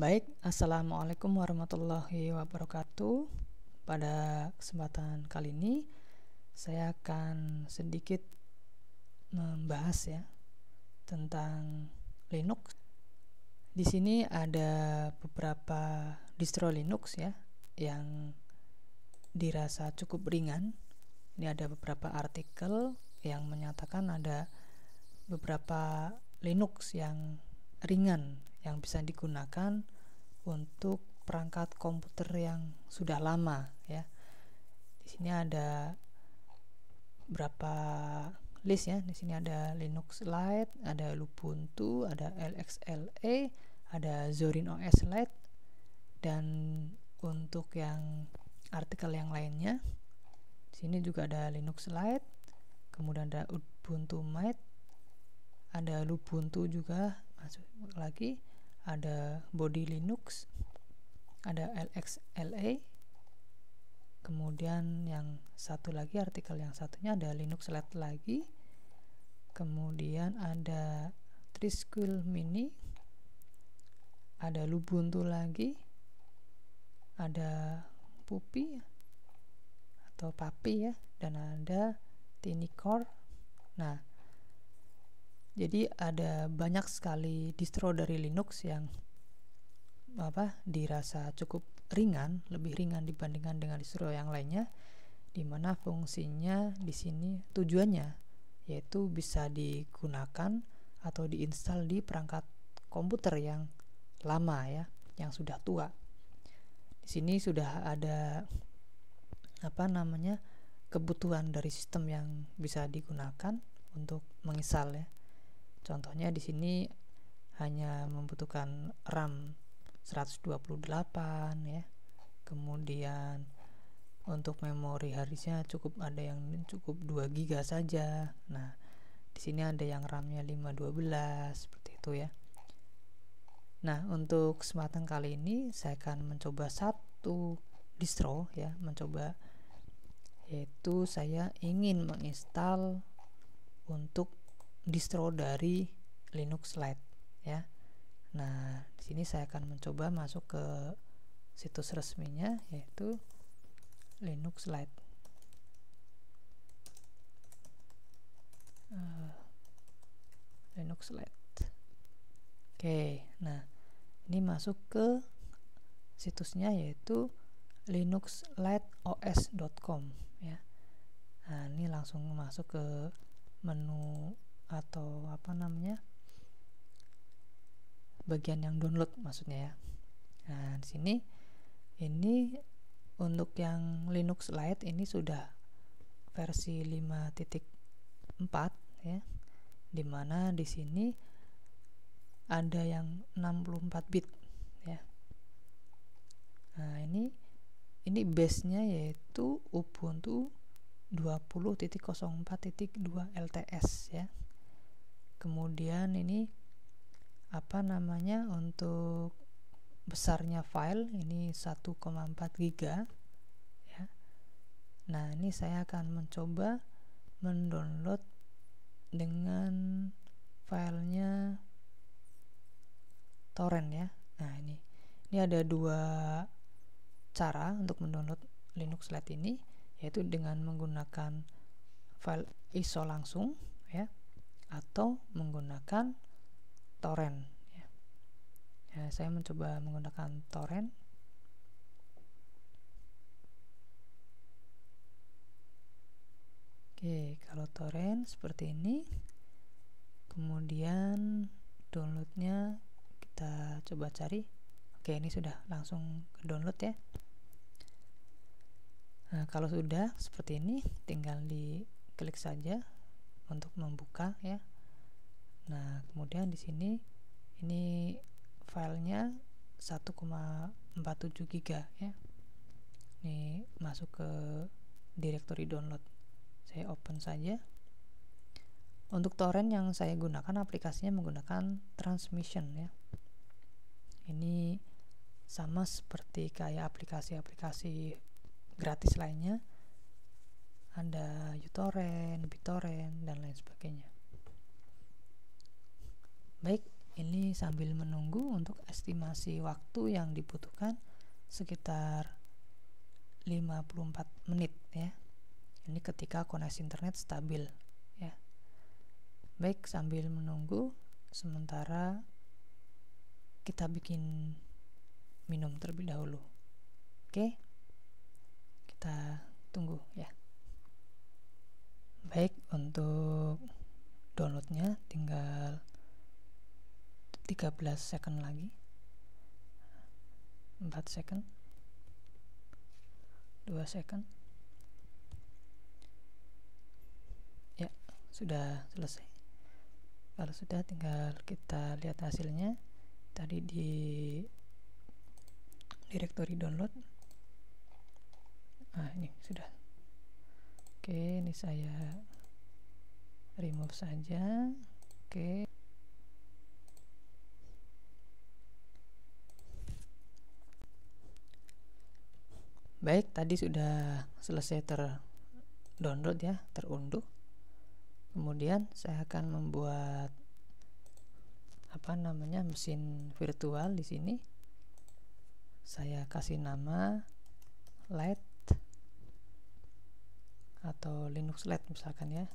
Baik, Assalamualaikum warahmatullahi wabarakatuh. Pada kesempatan kali ini saya akan sedikit membahas ya tentang Linux. Di sini ada beberapa distro Linux ya yang dirasa cukup ringan. Ini ada beberapa artikel yang menyatakan ada beberapa Linux yang ringan yang bisa digunakan untuk perangkat komputer yang sudah lama ya. Di sini ada berapa list ya. Di sini ada Linux Lite, ada Ubuntu, ada LXLE, ada Zorin OS Lite, dan untuk yang artikel yang lainnya di sini juga ada Linux Lite, kemudian ada Ubuntu Mate, ada Ubuntu juga masuk lagi, ada Body Linux, ada LXLE, kemudian yang satu lagi artikel yang satunya ada Linux Lite lagi, kemudian ada Trisquel Mini, ada Ubuntu lagi, ada Puppy atau Papi ya, dan ada Tinicore. Nah, jadi ada banyak sekali distro dari Linux yang dirasa cukup ringan, lebih ringan dibandingkan dengan distro yang lainnya, di mana fungsinya di sini tujuannya yaitu bisa digunakan atau diinstal di perangkat komputer yang lama ya, yang sudah tua. Di sini sudah ada kebutuhan dari sistem yang bisa digunakan untuk menginstal ya. Contohnya di sini hanya membutuhkan RAM 128 ya. Kemudian untuk memori harddisknya cukup ada yang cukup 2 GB saja. Nah, di sini ada yang RAM-nya 512 seperti itu ya. Nah, untuk kesempatan kali ini saya akan mencoba satu distro ya, yaitu saya ingin menginstal untuk distro dari Linux Lite ya. Nah, di sini saya akan mencoba masuk ke situs resminya yaitu Linux Lite. Linux Lite. Oke, nah ini masuk ke situsnya yaitu linuxliteos.com ya. Nah, ini langsung masuk ke menu atau bagian yang download maksudnya ya. Nah, di sini ini untuk yang Linux Lite ini sudah versi 5.4 ya, dimana di sini ada yang 64 bit ya. Nah, ini base-nya yaitu Ubuntu 20.04.2 LTS ya. Kemudian ini untuk besarnya file ini 1,4 GB ya. Nah, ini saya akan mencoba mendownload dengan filenya torrent ya. Nah, ini ada dua cara untuk mendownload Linux Lite ini, yaitu dengan menggunakan file ISO langsung ya, atau menggunakan torrent ya. Ya, saya mencoba menggunakan torrent. Oke, kalau torrent seperti ini. Kemudian downloadnya kita coba cari. Oke, ini sudah langsung ke download ya. Nah, kalau sudah seperti ini tinggal diklik saja untuk membuka ya. Nah, kemudian di sini ini filenya 1,47 GB ya. Ini masuk ke directory download. Saya open saja. Untuk torrent yang saya gunakan aplikasinya menggunakan Transmission ya. Ini sama seperti kayak aplikasi-aplikasi gratis lainnya. Ada uTorrent, BitTorrent, dan lain sebagainya. Baik, ini sambil menunggu untuk estimasi waktu yang dibutuhkan sekitar 54 menit ya. Ini ketika koneksi internet stabil ya. Baik, sambil menunggu sementara kita bikin minum terlebih dahulu. Oke, kita tunggu ya. Baik, untuk downloadnya tinggal 13 second lagi, 4 second, 2 second ya, sudah selesai. Kalau sudah, tinggal kita lihat hasilnya. Tadi di directory download, nah ini sudah. Oke, ini saya remove saja. Oke, baik, tadi sudah selesai terdownload ya, terunduh. Kemudian saya akan membuat mesin virtual di sini. Saya kasih nama Lite atau Linux Lite misalkan ya,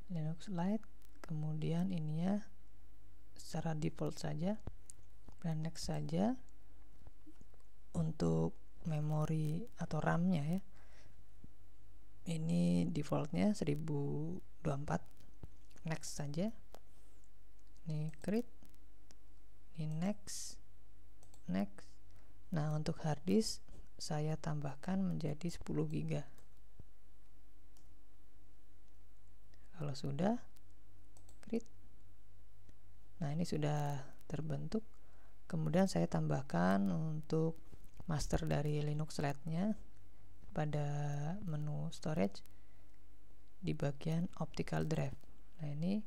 Linux Lite. Kemudian ininya secara default saja, dan next saja. Untuk memori atau RAM-nya ya, ini defaultnya 1024, next saja. Ini create, ini next. Nah, untuk hard disk saya tambahkan menjadi 10 GB. Kalau sudah, create. Nah, ini sudah terbentuk. Kemudian saya tambahkan untuk master dari Linux Lite-nya pada menu storage di bagian optical drive. Nah, ini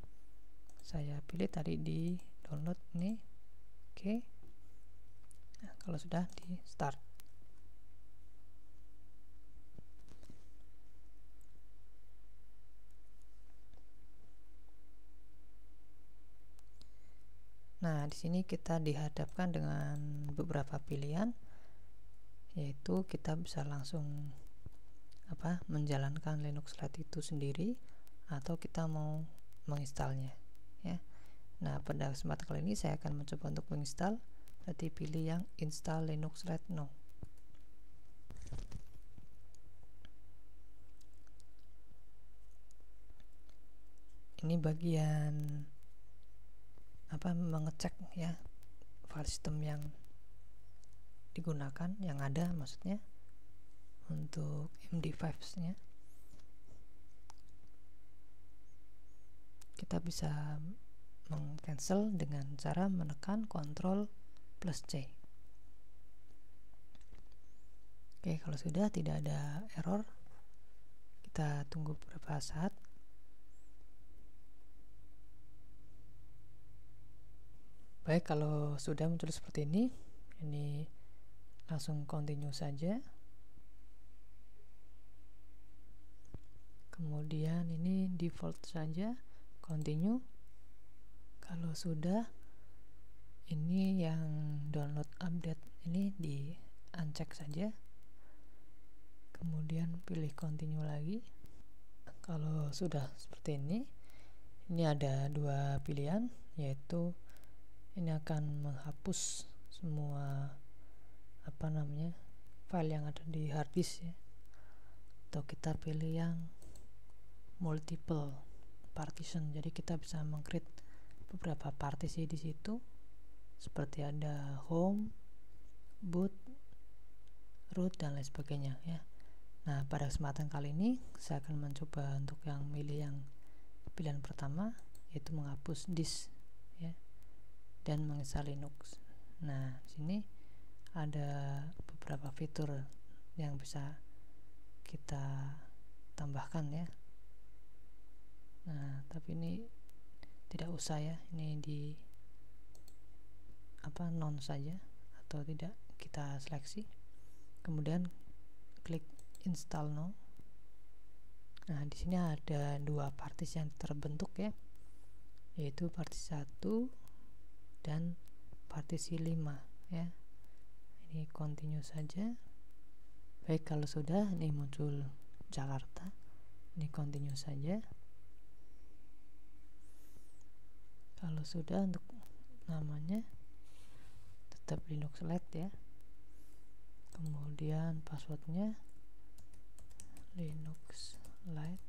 saya pilih tadi di download nih. Oke. Nah, kalau sudah, di start. Nah, di sini kita dihadapkan dengan beberapa pilihan, yaitu kita bisa langsung menjalankan Linux Lite itu sendiri, atau kita mau menginstalnya ya. Nah, pada kesempatan kali ini saya akan mencoba untuk menginstal. Berarti pilih yang install Linux Lite now. Ini bagian mengecek ya file system yang digunakan, yang ada maksudnya untuk MD5-nya. Kita bisa meng-cancel dengan cara menekan Ctrl plus C. Oke, kalau sudah tidak ada error, kita tunggu beberapa saat. Baik, kalau sudah muncul seperti ini langsung continue saja. Kemudian ini default saja, continue. Kalau sudah, ini yang download update ini di uncheck saja. Kemudian pilih continue lagi. Kalau sudah seperti ini ada dua pilihan, yaitu ini akan menghapus semua file yang ada di hard disk ya, atau kita pilih yang multiple partition. Jadi kita bisa meng-create beberapa partisi di situ, seperti ada home, boot, root, dan lain sebagainya ya. Nah, pada kesempatan kali ini saya akan mencoba untuk milih yang pilihan pertama, yaitu menghapus disk ya, dan menginstal Linux. Nah, di sini ada beberapa fitur yang bisa kita tambahkan ya. Nah, tapi ini tidak usah ya, ini di non saja, atau tidak kita seleksi. Kemudian klik install now. Nah, di sini ada dua partisi yang terbentuk ya, yaitu partisi 1 dan partisi 5 ya. Ini continue saja. Baik, kalau sudah ini muncul Jakarta. Ini continue saja. Kalau sudah, untuk namanya tetap Linux Lite ya. Kemudian passwordnya Linux Lite.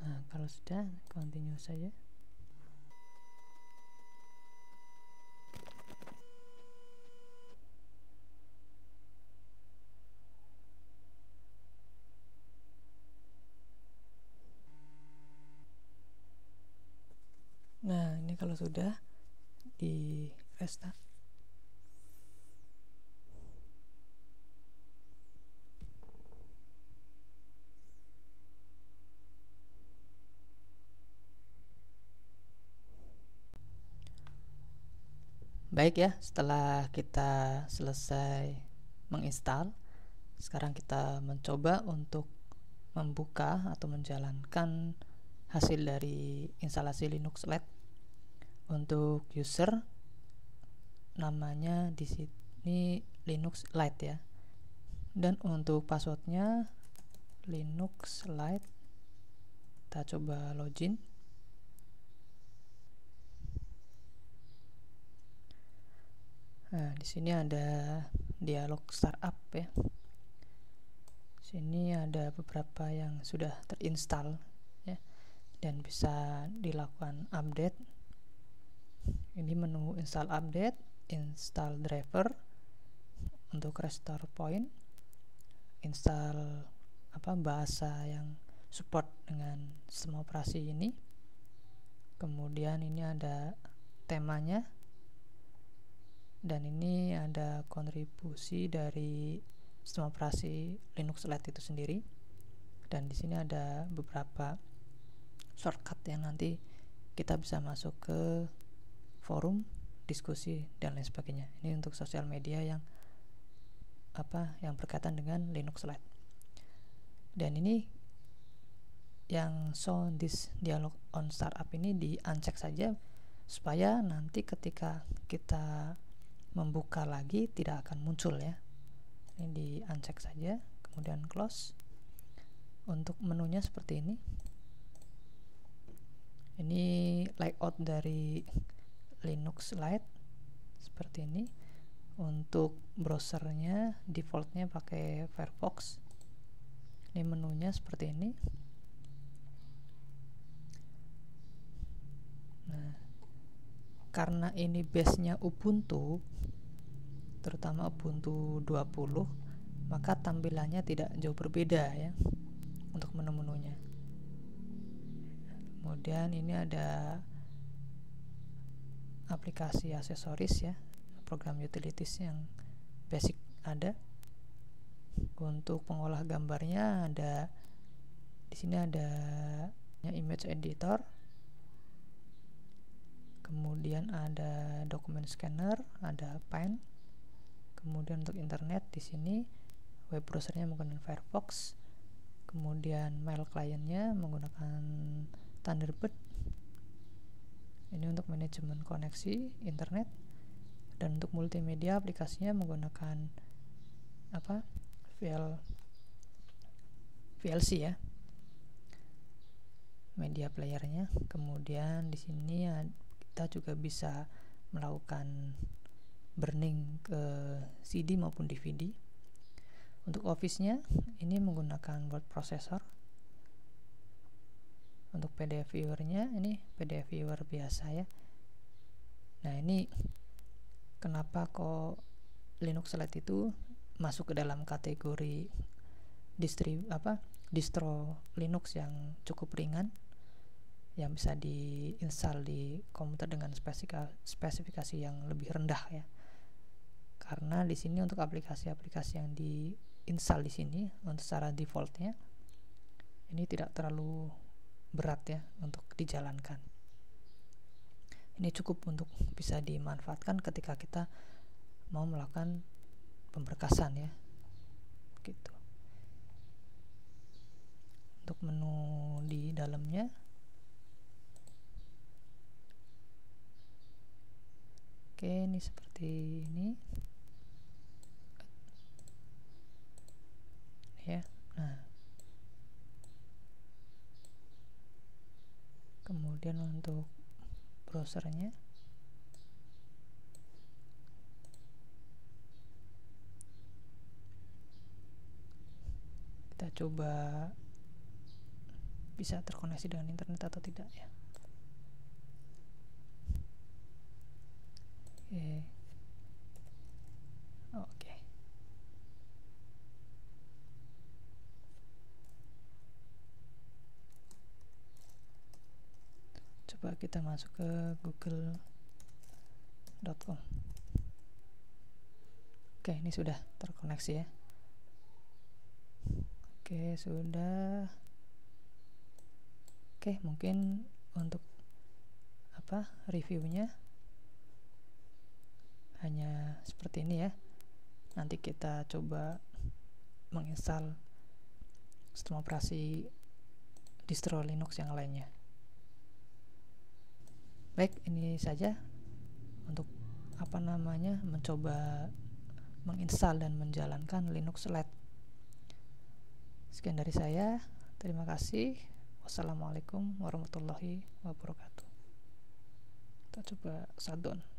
Nah, kalau sudah, continue saja. Nah, ini kalau sudah di restart. Baik ya, setelah kita selesai menginstal, sekarang kita mencoba untuk membuka atau menjalankan hasil dari instalasi Linux Lite. Untuk user, namanya di sini Linux Lite ya. Dan untuk passwordnya Linux Lite. Kita coba login. Nah, di sini ada dialog startup ya. Sini ada beberapa yang sudah terinstall ya, dan bisa dilakukan update. Ini menu install update, install driver untuk restore point, install bahasa yang support dengan sistem operasi ini. Kemudian ini ada temanya, dan ini ada kontribusi dari sistem operasi Linux Lite itu sendiri. Dan di sini ada beberapa shortcut yang nanti kita bisa masuk ke forum, diskusi dan lain sebagainya. Ini untuk sosial media yang berkaitan dengan Linux Lite. Dan ini yang show this dialog on startup ini di uncheck saja, supaya nanti ketika kita membuka lagi tidak akan muncul ya. Ini di uncheck saja, kemudian close. Untuk menunya seperti ini. Ini layout dari Linux Lite seperti ini. Untuk browsernya defaultnya pakai Firefox. Ini menunya seperti ini. Nah, karena ini base-nya Ubuntu, terutama Ubuntu 20, maka tampilannya tidak jauh berbeda ya untuk menu-menunya. Kemudian ini ada aplikasi aksesoris ya, program utilities yang basic ada. Untuk pengolah gambarnya ada di sini, ada image editor, kemudian ada dokumen scanner, ada Paint. Kemudian untuk internet di sini web browsernya menggunakan Firefox, kemudian mail clientnya menggunakan Thunderbird. Ini untuk manajemen koneksi internet. Dan untuk multimedia aplikasinya menggunakan VLC ya, media playernya. Kemudian di sini kita juga bisa melakukan burning ke CD maupun DVD. Untuk Office-nya ini menggunakan word processor. Untuk PDF viewer-nya ini PDF viewer biasa ya. Nah, ini kenapa kok Linux Lite itu masuk ke dalam kategori distro Linux yang cukup ringan, yang bisa diinstal di komputer dengan spesifikasi yang lebih rendah ya. Karena di sini untuk aplikasi-aplikasi yang diinstal di sini untuk secara defaultnya ini tidak terlalu berat ya untuk dijalankan. Ini cukup untuk bisa dimanfaatkan ketika kita mau melakukan pemberkasan ya, gitu. Untuk menu di dalamnya, oke, ini seperti ini ya. Nah, kemudian untuk browsernya, kita coba bisa terkoneksi dengan internet atau tidak ya. Oke. Coba kita masuk ke google.com. Oke, ini sudah terkoneksi ya. Oke, sudah. Oke, mungkin untuk reviewnya hanya seperti ini ya. Nanti kita coba menginstal sistem operasi distro Linux yang lainnya. Baik, ini saja untuk mencoba menginstal dan menjalankan Linux Lite. Sekian dari saya. Terima kasih. Wassalamualaikum warahmatullahi wabarakatuh. Kita coba shutdown.